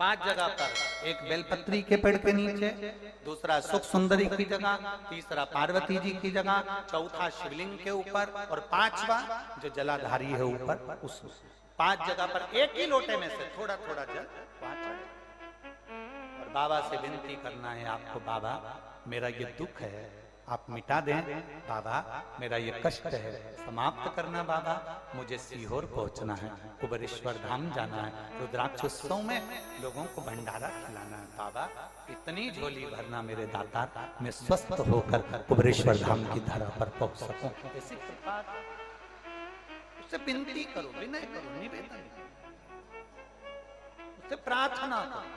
5 जगह पर, एक बेलपत्री के पेड़ के नीचे, दूसरा सुख सुंदरी की जगह, तीसरा पार्वती जी की जगह, चौथा शिवलिंग के ऊपर और 5वां जो जलाधारी है ऊपर, उस 5 जगह पर एक ही लोटे में से थोड़ा थोड़ा जल वहां चढ़े और बाबा से विनती करना है आपको, बाबा मेरा ये दुख है आप मिटा दें, बाबा मेरा ये कष्ट है समाप्त करना, बाबा मुझे सीहोर पहुंचना है, कुबेरेश्वर धाम जाना है, रुद्राक्ष उत्सव में लोगों को भंडारा खिलाना है, बाबा इतनी झोली भरना मेरे दाता, मैं स्वस्थ होकर कुबेरेश्वर धाम की धरा पर पहुंच सकूं। ऐसी कृपा उससे विनती करो, विनय करो, निवेदन उससे प्रार्थना करो,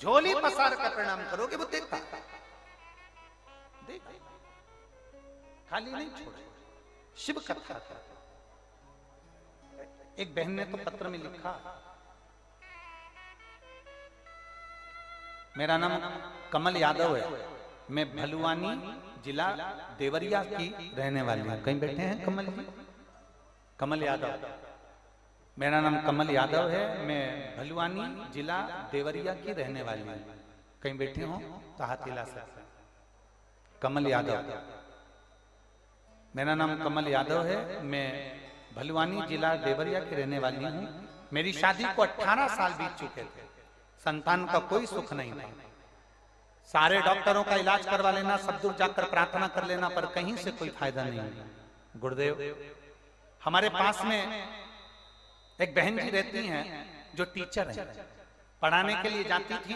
झोली पसार कर प्रणाम करोगे वो देखता, देख खाली नहीं छोड़े। शिव कथा एक बहन ने तो पत्र में लिखा, मेरा नाम कमल यादव है, मैं भलुआनी जिला देवरिया की रहने वाली हूं। कहीं बैठे हैं कमल जी? कमल यादव, मेरा नाम कमल यादव है, मैं भलुआनी जिला देवरिया की रहने वाली हूँ। कहीं बैठे हो तो हाथ हिला सकते। कमल यादव, मेरा नाम कमल यादव है, मैं भलुआनी जिला देवरिया की रहने वाली हूँ। मेरी शादी को 18 साल बीत चुके थे, संतान का कोई सुख नहीं था। सारे डॉक्टरों का इलाज करवा लेना, सब दूर जाकर प्रार्थना कर लेना, पर कहीं से कोई फायदा नहीं। गुरुदेव, हमारे पास में एक बहन जी रहती हैं जो टीचर है, पढ़ाने के लिए जाती थी।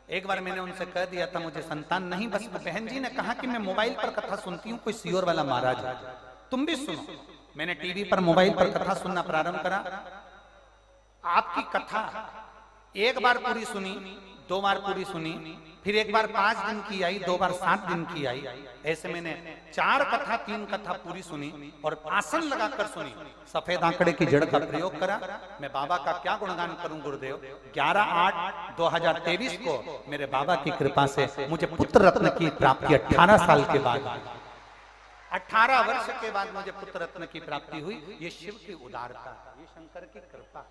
एक बार मैंने उनसे कह दिया था मुझे संतान नहीं, बस बहन जी ने कहा कि मैं मोबाइल पर कथा सुनती हूँ, कोई सीहोर वाला महाराज है, तुम भी सुनो। मैंने टीवी पर मोबाइल पर कथा सुनना प्रारंभ करा। आपकी कथा एक बार पूरी सुनी, 2 बार पूरी सुनी, फिर एक बार 5 दिन की आई, 2 बार 7 दिन की आई। ऐसे मैंने 4 कथा 3 कथा पूरी सुनी और आसन लगाकर सुनी। सफेद आंकड़े की जड़ का प्रयोग करा। मैं बाबा का क्या गुणगान करूं गुरुदेव। 11/8/2023 को मेरे बाबा की कृपा से मुझे पुत्र रत्न की प्राप्ति 18 साल के बाद, 18 वर्ष के बाद मुझे पुत्र रत्न की प्राप्ति हुई। ये शिव की उदारता, ये शंकर की कृपा।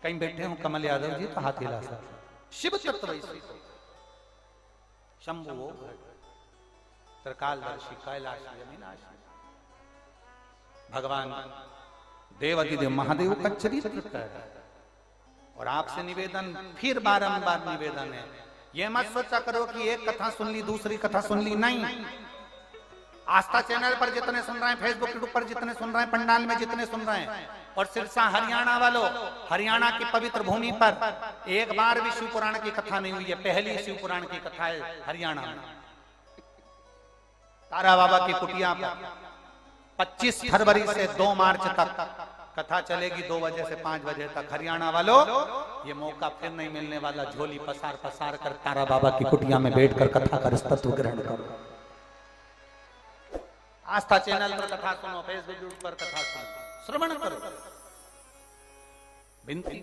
कहीं बैठे हो कमल यादव जी तो हाथ हिला सकते। शिव तत्व शंभु वो त्रिकालदर्शी कैलाशी अविनाशी भगवान देवाधिदेव महादेव का चरित्र है। और आपसे निवेदन, फिर बारंबार निवेदन है, ये मत सोचा करो कि एक कथा सुन ली दूसरी कथा सुन ली, नहीं। आस्था चैनल पर जितने सुन रहे हैं, फेसबुक यूट्यूब पर जितने सुन रहे हैं, पंडाल में जितने सुन रहे हैं, और सिरसा हरियाणा वालों, हरियाणा की पवित्र भूमि पर एक बार भी शिव पुराण की कथा नहीं हुई है। पहली शिव पुराण की कथा है हरियाणा में, तारा बाबा की कुटिया पर 25 फरवरी से 2 मार्च तक कथा चलेगी, 2 बजे से 5 बजे तक। हरियाणा वालों, ये मौका फिर नहीं मिलने वाला। झोली पसार पसार कर तारा बाबा की कुटिया में बैठकर कथा कर तत्व ग्रहण करो। आस्था चैनल पर कथा सुनो, फेसबुक पर कथा सुनो, श्रवण करो, विनती